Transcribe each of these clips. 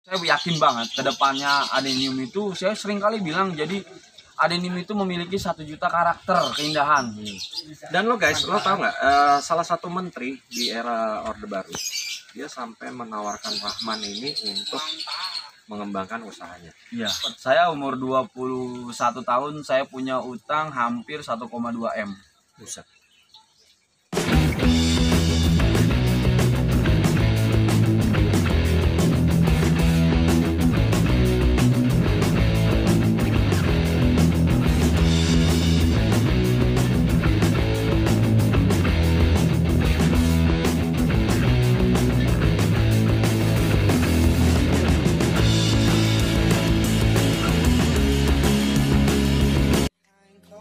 Saya yakin banget ke depannya adenium itu, saya sering kali bilang, jadi adenium itu memiliki 1 juta karakter keindahan. Dan lo guys, lo tau nggak, salah satu menteri di era Orde Baru, dia sampai menawarkan Rahman ini untuk mengembangkan usahanya. Iya, saya umur 21 tahun, saya punya utang hampir 1,2 M. Buset.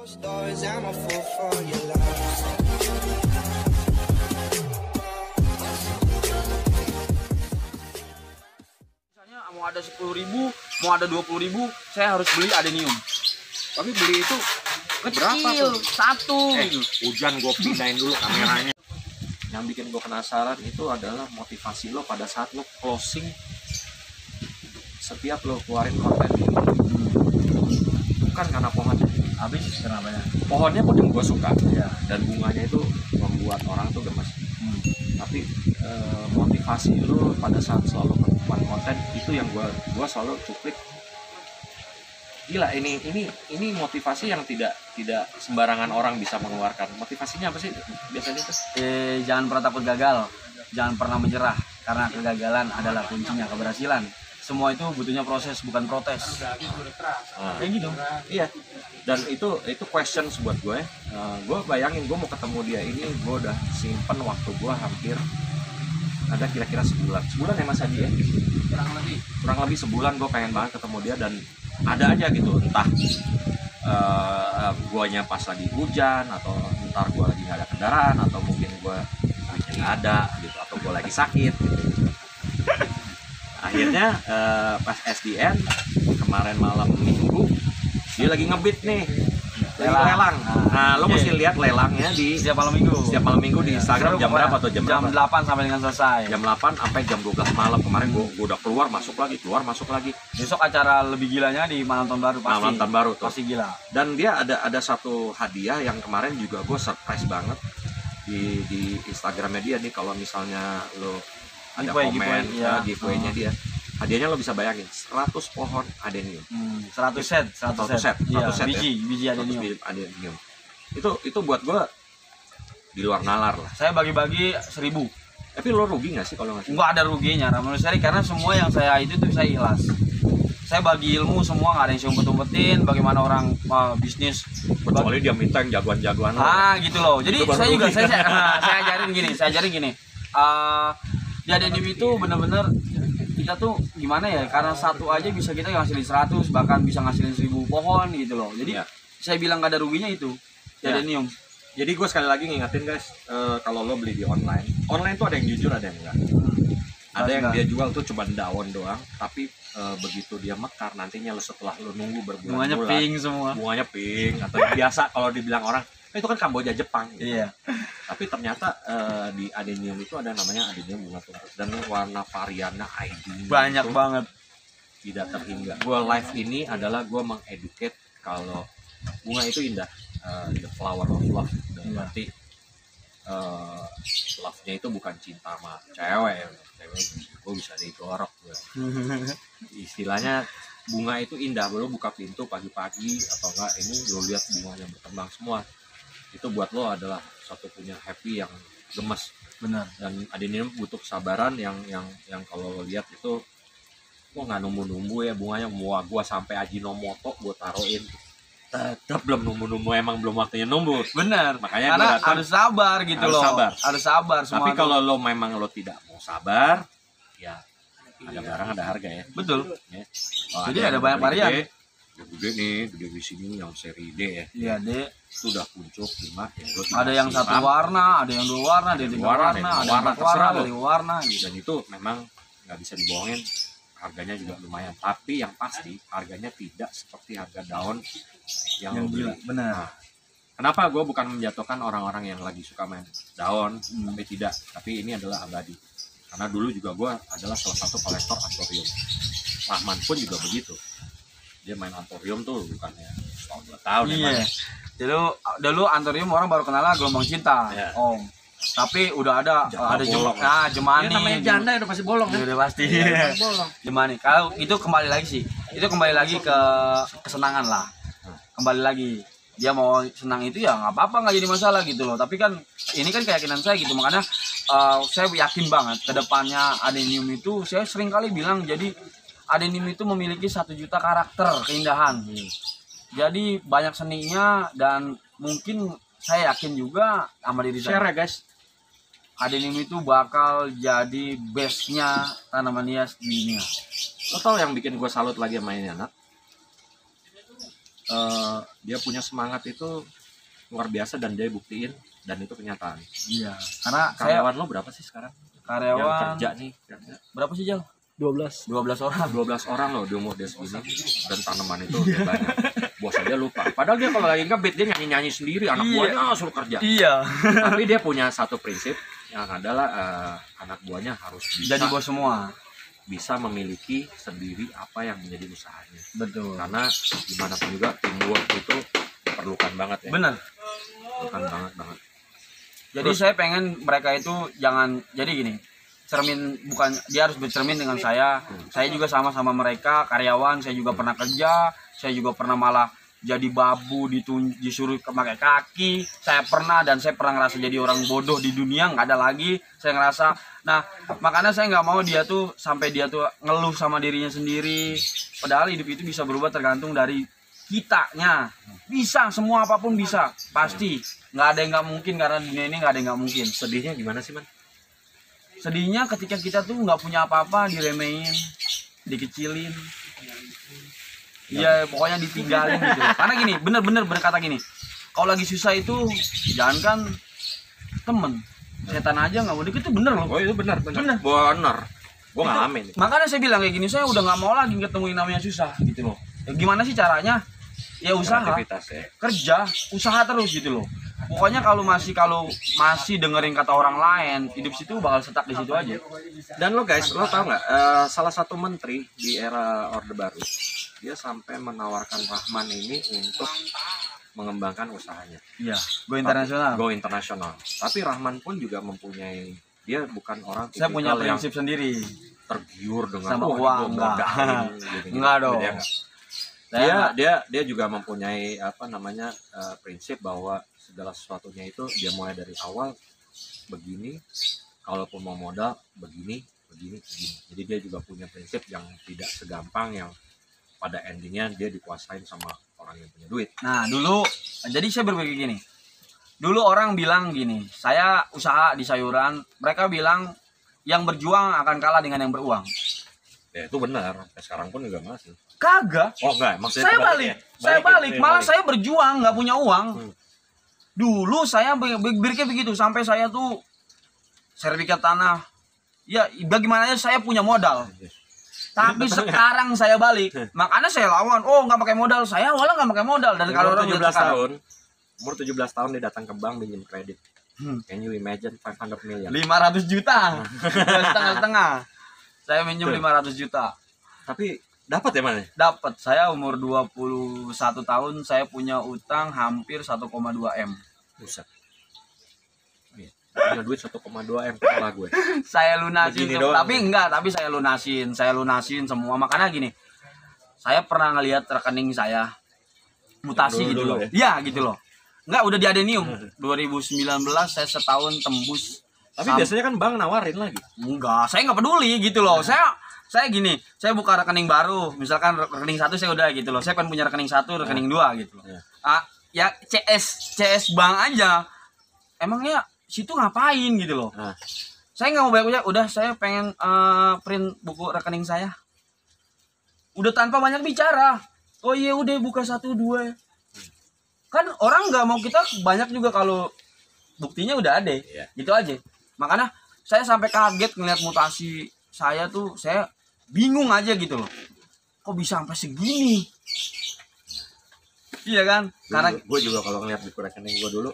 Stories, I'm a fool for your love. Misalnya mau ada 10.000, mau ada 20.000, saya harus beli adenium. Tapi beli itu berapa Kecil, tuh? 1 gitu. Hujan gue pindahin dulu kameranya. Yang bikin gue penasaran itu adalah motivasi lo pada saat lo closing setiap lo keluarin konten ini. Bukan karena pohonnya. Habis kenapa ya? Pohonnya pun yang gue suka, Ya. dan bunganya itu membuat orang tuh gemes. Tapi motivasi lo pada saat selalu membuat konten itu yang gue selalu cuplik. Gila, ini motivasi yang tidak sembarangan orang bisa mengeluarkan. Motivasinya apa sih biasanya tuh? Jangan pernah takut gagal, jangan pernah menyerah, karena kegagalan adalah kuncinya keberhasilan. Semua itu butuhnya proses, bukan protes. Kayak gitu. Iya. Dan itu questions buat gue. Gue bayangin gue mau ketemu dia ini, gue udah simpen waktu gue hampir ada kira-kira sebulan ya Mas Adi ya? Kurang lebih sebulan gue pengen banget ketemu dia, dan ada aja gitu, entah guanya pas lagi hujan, atau ntar gue lagi nggak ada kendaraan, atau mungkin gue duitnya nggak ada gitu, atau gue lagi sakit gitu. Akhirnya pas SDN kemarin malam minggu dia lagi ngebit nih, lelang. Nah, lo mesti lihat lelangnya di Setiap malam minggu di Instagram. Jam berapa atau jam Jam berapa? 8 sampai dengan selesai. Jam 8 sampai jam 12 malam. Kemarin gue udah keluar masuk lagi. Besok acara lebih gilanya di Malam Tahun Baru pasti. Malam Tahun Baru tuh. Pasti gila. Dan dia ada satu hadiah yang kemarin juga gue surprise banget di Instagramnya dia nih. Kalau misalnya lo ada komen giveaway-nya dia, hadiahnya lo bisa bayangin 100 pohon adenium. 100 set. Iya, 100 set biji ya? adenium. 100 biji adenium. Itu buat gue di luar nalar lah. Saya bagi-bagi 1.000. Tapi lo rugi nggak sih kalau nggak? Nggak ada ruginya, menurut saya, karena semua yang saya itu saya ikhlas. Saya bagi ilmu semua, nggak ada yang umpet-umpetin bagaimana orang bisnis. Kecuali dia minta yang jagoan-jagoan. Gitu loh. Jadi saya juga saya ajarin gini. Di adenium itu benar-benar kita tuh gimana ya, karena satu aja bisa kita ngasilin 100, bahkan bisa ngasilin 1.000 pohon gitu loh. Jadi saya bilang nggak ada ruginya itu di adenium. Jadi gue sekali lagi ngingetin guys, kalau lo beli di online tuh ada yang jujur, ada yang enggak. Ada yang dia jual tuh cuma daun doang, tapi begitu dia mekar nantinya lo setelah lo nunggu berbulan-bulan, Bunganya pink semua. Bunganya pink, atau biasa kalau dibilang orang itu kan Kamboja Jepang gitu. Iya. Tapi ternyata di adenium itu ada namanya adenium bunga tungkus, dan warna variannya ID Banyak banget. tidak terhingga. Gue live ini adalah gue mengeducate kalau bunga itu indah, the flower of love. Berarti love-nya itu bukan cinta sama cewek gue bisa digorok gue. Istilahnya bunga itu indah, lo buka pintu pagi-pagi atau enggak ini lo lihat bunganya berkembang semua, itu buat lo adalah satu punya happy yang gemes. Benar. Dan adenium butuh kesabaran yang kalau lo lihat itu gua nggak nunggu ya bunganya, mau gua sampai Ajinomoto gua taruhin tetap belum nunggu, emang belum waktunya nunggu. Benar. Makanya karena gua datang, harus sabar gitu harus loh. sabar. Harus sabar semua. Tapi kalau lo memang lo tidak mau sabar, ya ada barang ada harga ya. betul. Ya. Jadi ada banyak varian. Gede nih, gede di sini yang seri D ya. Iya, Dek. Itu udah kuncup 5 ya. Lo Ada yang satu warna, ada yang 2 warna, ada yang 3 warna, ada yang 4 warna, ada 5 warna gitu. Dan itu memang nggak bisa dibohongin, harganya juga lumayan. Tapi yang pasti harganya tidak seperti harga daun yang lo beli. gila, benar. Nah, kenapa gue bukan menjatuhkan orang-orang yang lagi suka main daun, tapi tidak. Tapi ini adalah abadi. Karena dulu juga gue adalah salah satu kolektor akuarium. Rahman pun juga begitu. Dia main Antorium tuh bukannya setahun 2 tahun ya. Iya. Dulu Antorium orang baru kenal Gelombang Cinta. Iya. Om. Tapi udah ada bolong. Jemani. Dia namanya janda udah pasti bolong ya. Udah pasti. Iya, bolong. Jemani. Kalau itu kembali lagi sih. Itu kembali lagi ke kesenangan lah. Kembali lagi. Dia mau senang itu ya nggak apa-apa, nggak jadi masalah gitu loh. Tapi kan ini kan keyakinan saya gitu. Makanya saya yakin banget ke depannya Adenium itu, saya sering kali bilang, jadi Adenium itu memiliki 1 juta karakter keindahan. Jadi banyak seninya, dan mungkin saya yakin juga sama diri saya. Share ya guys. Adenium itu bakal jadi bestnya tanaman hias di dunia. Lo tau yang bikin gue salut lagi sama ini anak? Dia punya semangat itu luar biasa dan dia buktiin, dan itu kenyataan. Iya. Karena saya Karyawan lo berapa sih sekarang? Yang karyawan kerja nih. Kerja. berapa sih Jal? 12. 12 orang. 12 orang loh di umur dia segini, dan tanaman itu dia banyak. Bos aja lupa. Padahal dia kalau lagi ngebet dia nyanyi-nyanyi sendiri, anak Iya. buahnya suruh kerja. Iya. Tapi dia punya satu prinsip yang adalah anak buahnya harus Jadi bos semua. bisa memiliki sendiri apa yang menjadi usahanya. Betul. Karena gimana pun juga teamwork itu diperlukan banget ya. Bener. Diperlukan banget. Jadi saya pengen mereka itu jangan, jadi gini, cermin, bukan dia harus bercermin dengan saya. Saya juga sama mereka karyawan. Saya juga pernah kerja. Saya juga pernah malah jadi babu, disuruh pakai kaki. Saya pernah, dan saya pernah ngerasa jadi orang bodoh di dunia, nggak ada lagi. Saya ngerasa, nah makanya saya nggak mau dia tuh sampai dia tuh ngeluh sama dirinya sendiri. Padahal hidup itu bisa berubah tergantung dari kitanya. Bisa, semua apapun bisa, pasti. Nggak ada yang nggak mungkin, karena dunia ini nggak ada yang nggak mungkin. Sedihnya gimana sih, Man? Sedihnya ketika kita tuh nggak punya apa-apa, diremehin, dikecilin. Iya, pokoknya ditinggalin gitu. Karena gini, bener-bener berkata gini, kalau lagi susah itu jangankan temen, setan aja nggak mau deket, itu bener loh. Oh itu benar. Bener. Gue ngalamin. Makanya saya bilang kayak gini, saya udah nggak mau lagi ketemuin namanya susah gitu loh. Ya, gimana sih caranya? Ya usaha, Aktivitas ya. kerja, usaha terus gitu loh. Pokoknya kalau masih dengerin kata orang lain, hidup situ bakal stuck di situ aja. Dan lo guys, lo tau nggak? Salah satu menteri di era Orde Baru, dia sampai menawarkan Rahman ini untuk mengembangkan usahanya. Iya, go internasional. Go internasional. Tapi Rahman pun juga mempunyai, dia bukan orang Saya punya tipikal yang prinsip sendiri. tergiur dengan Sama "Oh, uang, gua enggak. modalin," gitu-gitu. Enggak dong. Dia enggak. Saya Dia juga mempunyai prinsip bahwa segala sesuatunya itu dia mulai dari awal begini, kalaupun mau modal begini. Jadi dia juga punya prinsip yang tidak segampang yang pada endingnya dia dikuasain sama orang yang punya duit. Nah dulu, jadi saya berpikir gini. Dulu orang bilang gini, saya usaha di sayuran, mereka bilang yang berjuang akan kalah dengan yang beruang. Ya itu benar. Sekarang pun juga masih. Kagak. Oh enggak, maksudnya Saya kebalik balik, ya? saya balik. ya, Malah saya berjuang, nggak punya uang. Dulu saya berpikir begitu, sampai saya tuh sertifikat tanah. Ya bagaimananya saya punya modal. Tapi sekarang saya balik, makanya saya lawan. Oh nggak pakai modal, saya awalnya nggak pakai modal. Dan kalau orang 17 lihat sekarang, tahun, umur 17 tahun dia datang ke bank minjem kredit. Can you imagine 500 million? 500 juta, setengah-setengah. Saya minjem 500 juta. Tapi dapat ya mana? Dapat. Saya umur 21 tahun, saya punya utang hampir 1,2 M. Buset. Punya duit 1,2 M kepala gue. Saya lunasin, Begini doang. tapi saya lunasin semua. Makanya gini, saya pernah ngelihat rekening saya mutasi Dulu gitu loh. ya? Iya gitu loh. Enggak, udah di Adenium. 2019 saya setahun tembus. Tapi biasanya kan bank nawarin lagi. Enggak, saya nggak peduli gitu loh. Saya gini, saya buka rekening baru, misalkan rekening 1 saya udah gitu loh. Saya pengen punya rekening 1, rekening 2 gitu loh. Ya CS bank aja. Emangnya situ ngapain gitu loh. Nah. Saya nggak mau banyak, udah saya pengen print buku rekening saya. Udah tanpa banyak bicara. Oh iya udah buka 1, 2. Kan orang nggak mau kita banyak juga kalau buktinya udah ada. Iya. Gitu aja. Makanya saya sampai kaget ngeliat mutasi saya tuh, saya bingung aja gitu loh. Kok bisa sampai segini? Iya kan? Karena Gue juga kalau ngeliat buku rekening gue dulu,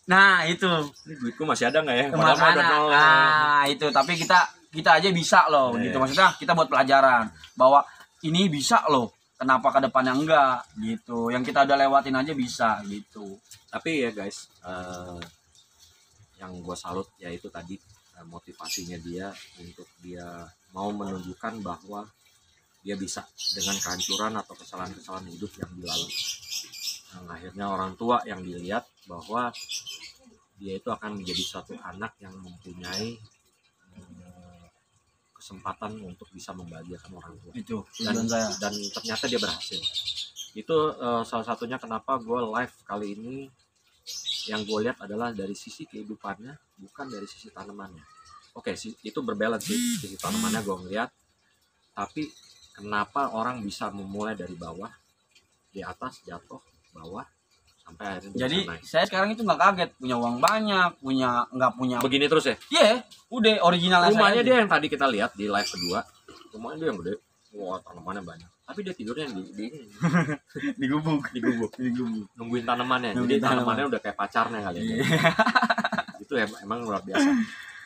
nah itu. ini duitku masih ada nggak ya? Padahal mah udah nol. Nah itu, tapi kita aja bisa loh Iya. gitu. Maksudnya kita buat pelajaran bahwa ini bisa loh, kenapa ke depannya enggak gitu, yang kita udah lewatin aja bisa gitu. Tapi ya guys, yang gue salut yaitu tadi motivasinya dia untuk dia mau menunjukkan bahwa dia bisa dengan kehancuran atau kesalahan-kesalahan hidup yang dilalui. Yang akhirnya orang tua yang dilihat bahwa dia itu akan menjadi suatu anak yang mempunyai kesempatan untuk bisa membahagiakan orang tua. Itu Dan, tujuan saya. dan ternyata dia berhasil. Itu salah satunya kenapa gue live kali ini yang gue lihat adalah dari sisi kehidupannya, bukan dari sisi tanamannya. Oke, itu berbalance sih, sisi tanamannya gue ngeliat. Tapi kenapa orang bisa memulai dari bawah, di atas, jatuh, bawah, sampai akhirnya Jadi bisa naik. saya sekarang itu nggak kaget punya uang banyak, nggak punya. Begini terus ya. Iya, udah originalnya Rumahnya saya dia yang tadi kita lihat di live kedua, rumahnya dia yang gede. Wah, tanamannya banyak. Tapi dia tidurnya di digubuk. gubuk, nungguin tanamannya. Jadi Nungguin tanamannya udah kayak pacarnya kali ya. Itu emang luar biasa.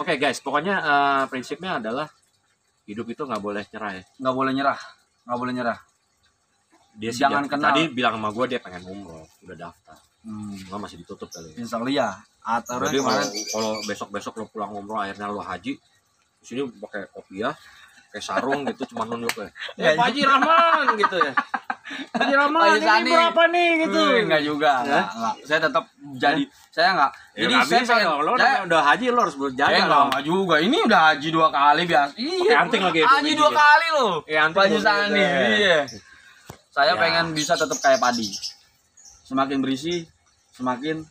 Oke guys, pokoknya prinsipnya adalah hidup itu nggak boleh nyerah ya. Nggak boleh nyerah. Dia sih Jangan kenal. tadi bilang sama gue dia pengen umroh, udah daftar. Gua masih ditutup kali ya. Insya Allah ya. Atau Jadi kemarin kalau besok lo pulang umroh akhirnya lo haji, di sini pakai kopiah, pakai sarung gitu cuma nunjuk ya. Pak Haji Rahman gitu ya. Haji Rahman Pak Haji ini Sani. berapa nih gitu. enggak juga, enggak. Saya tetap jadi saya enggak. Ya, Jadi nggak saya bisa pengen dong. Lo saya, udah haji lo harus berjaga enggak juga. Ini udah haji 2 kali biasa. Iya. anting lagi itu, Haji 2 juga. kali loh. Anting Pak Haji juga. Sani. Iya. Saya Ya. pengen bisa tetap kayak padi. Semakin berisi, semakin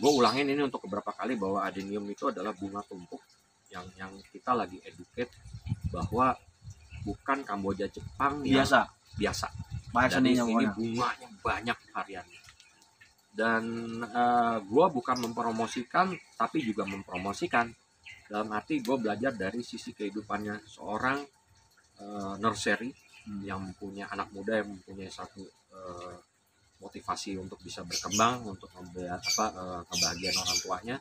Gue ulangin ini untuk beberapa kali bahwa adenium itu adalah bunga tumpuk yang kita lagi educate bahwa bukan Kamboja Jepang yang biasa. banyak Dan seninya ini pokoknya. bunganya banyak variannya. Dan gue bukan mempromosikan tapi juga mempromosikan dalam arti gue belajar dari sisi kehidupannya seorang nursery yang punya anak muda yang mempunyai satu motivasi untuk bisa berkembang, untuk kebahagiaan orang tuanya,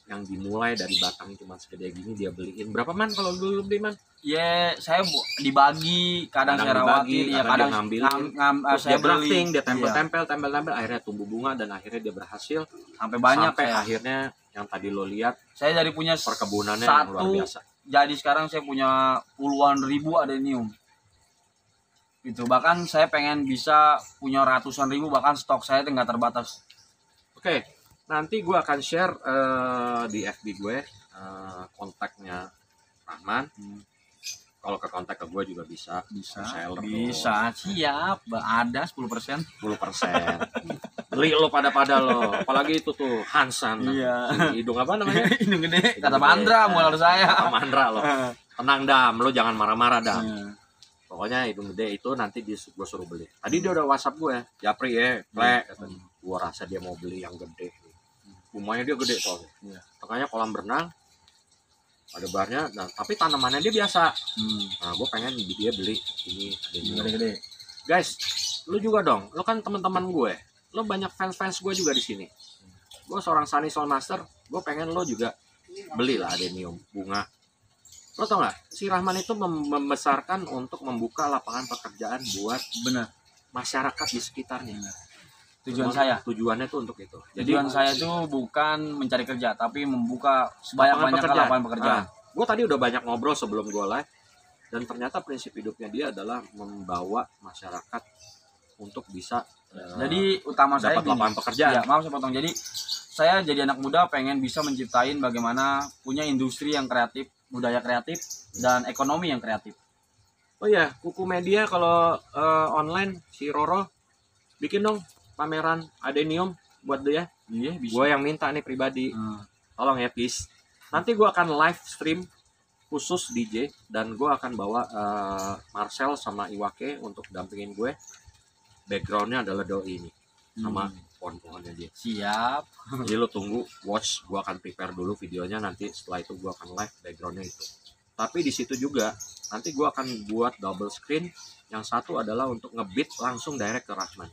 yang dimulai dari batang cuma segede gini dia beliin berapa man kalau dulu beli man? Ya, saya dibagi, kadang saya rawatin, ya kadang ngambilin, saya dia grafting, beli. dia tempel, akhirnya tumbuh bunga dan akhirnya dia berhasil Sampai banyak sampai saya. akhirnya yang tadi lo lihat Saya dari punya perkebunannya yang luar satu, biasa. jadi sekarang saya punya puluhan ribu adenium. Gitu, bahkan saya pengen bisa punya ratusan ribu, bahkan stok saya itu nggak terbatas. Oke, nanti gue akan share di FB gue kontaknya Rahman. Kalau ke kontak ke gue juga bisa. Share Bisa, siap, ada 10%. 10%. Beli lo pada lo. Apalagi itu tuh Hansan. Iya. Hidung apa namanya? Hidung gede, Hidung kata gede. Mandra, mulai saya. Kata Mandra lo. Tenang Dam, lo jangan marah-marah Dam. Iya. Pokoknya hidung gede itu nanti gue suruh beli. Tadi dia udah WhatsApp gue, Japri ya, plek. Gue rasa dia mau beli yang gede. Bunganya dia gede soalnya. Iya. Makanya kolam berenang ada barnya, nah, tapi tanamannya dia biasa. Nah, gue pengen dia beli ini Gede-gede. Guys, lu juga dong. Lu kan teman-teman gue. Lu banyak fans gue juga di sini. Gue seorang Sunny Soul Master. Gue pengen lo juga belilah adenium bunga. Lo tau gak? Si Rahman itu membesarkan untuk membuka lapangan pekerjaan buat Benar. masyarakat di sekitarnya. Tujuan saya. Tujuannya tuh untuk itu. Jadi Tujuan saya tuh bukan mencari kerja, tapi membuka sebanyak-banyaknya lapangan pekerjaan. Gue tadi udah banyak ngobrol sebelum gue live, dan ternyata prinsip hidupnya dia adalah membawa masyarakat untuk bisa Jadi utama saya dapat lapangan pekerjaan. Ya, maaf saya potong. Jadi saya jadi anak muda pengen bisa menciptain bagaimana punya industri yang kreatif, budaya kreatif, dan ekonomi yang kreatif. Oh iya, Kuku Media kalau online si Roro bikin dong pameran adenium buat dia. Iya, bisa. Gue yang minta nih pribadi. Tolong ya, please. Nanti gue akan live stream khusus DJ dan gue akan bawa Marcel sama Iwake untuk dampingin gue. backgroundnya adalah doi ini sama pohon-pohonnya dia. Siap. Jadi lo tunggu, watch, gua akan prepare dulu videonya, nanti setelah itu gua akan live backgroundnya itu. Tapi di situ juga nanti gua akan buat double screen, yang satu adalah untuk ngebeat langsung direct ke Rahman.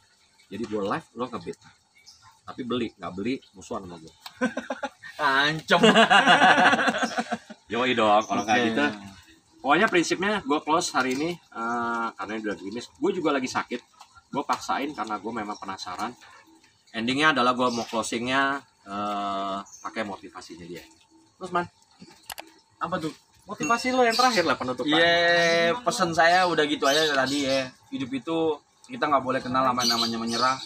Jadi gua live, lo ngebeat. Tapi nggak beli musuhan sama gua. Ancam. Yoi dong, kalau nggak Oke. gitu. Pokoknya prinsipnya gue close hari ini karena udah gini. Gue juga lagi sakit. Gue paksain karena gue memang penasaran. Endingnya adalah gue mau closingnya pakai motivasinya dia. Terus man, Apa tuh? motivasi lo yang terakhir lah penutupan. Iya, pesan saya udah gitu aja tadi ya. Hidup itu kita nggak boleh kenal sama yang namanya menyerah.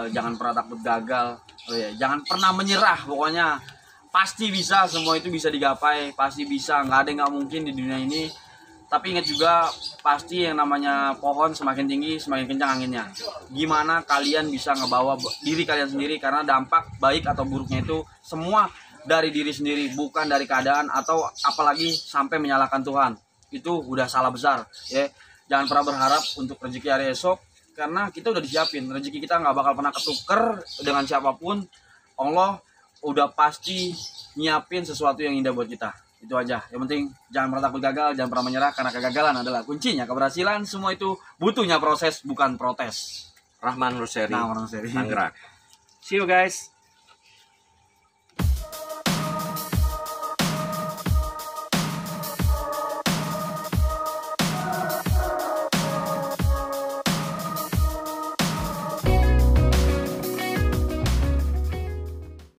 Jangan pernah takut gagal. Oh ya, jangan pernah menyerah. Pokoknya pasti bisa, semua itu bisa digapai, pasti bisa. Nggak ada yang nggak mungkin di dunia ini. Tapi ingat juga, pasti yang namanya pohon semakin tinggi, semakin kencang anginnya. Gimana kalian bisa ngebawa diri kalian sendiri, karena dampak baik atau buruknya itu semua dari diri sendiri, bukan dari keadaan atau apalagi sampai menyalahkan Tuhan. Itu udah salah besar ya. Jangan pernah berharap untuk rezeki hari esok, karena kita udah disiapin. Rezeki kita nggak bakal pernah ketuker dengan siapapun. Allah udah pasti nyiapin sesuatu yang indah buat kita. Itu aja. Yang penting jangan pernah takut gagal, jangan pernah menyerah, karena kegagalan adalah kuncinya keberhasilan. Semua itu butuhnya proses, bukan protes. Rahman Ruseri, Nah, orang seri. Tangerang. See you guys.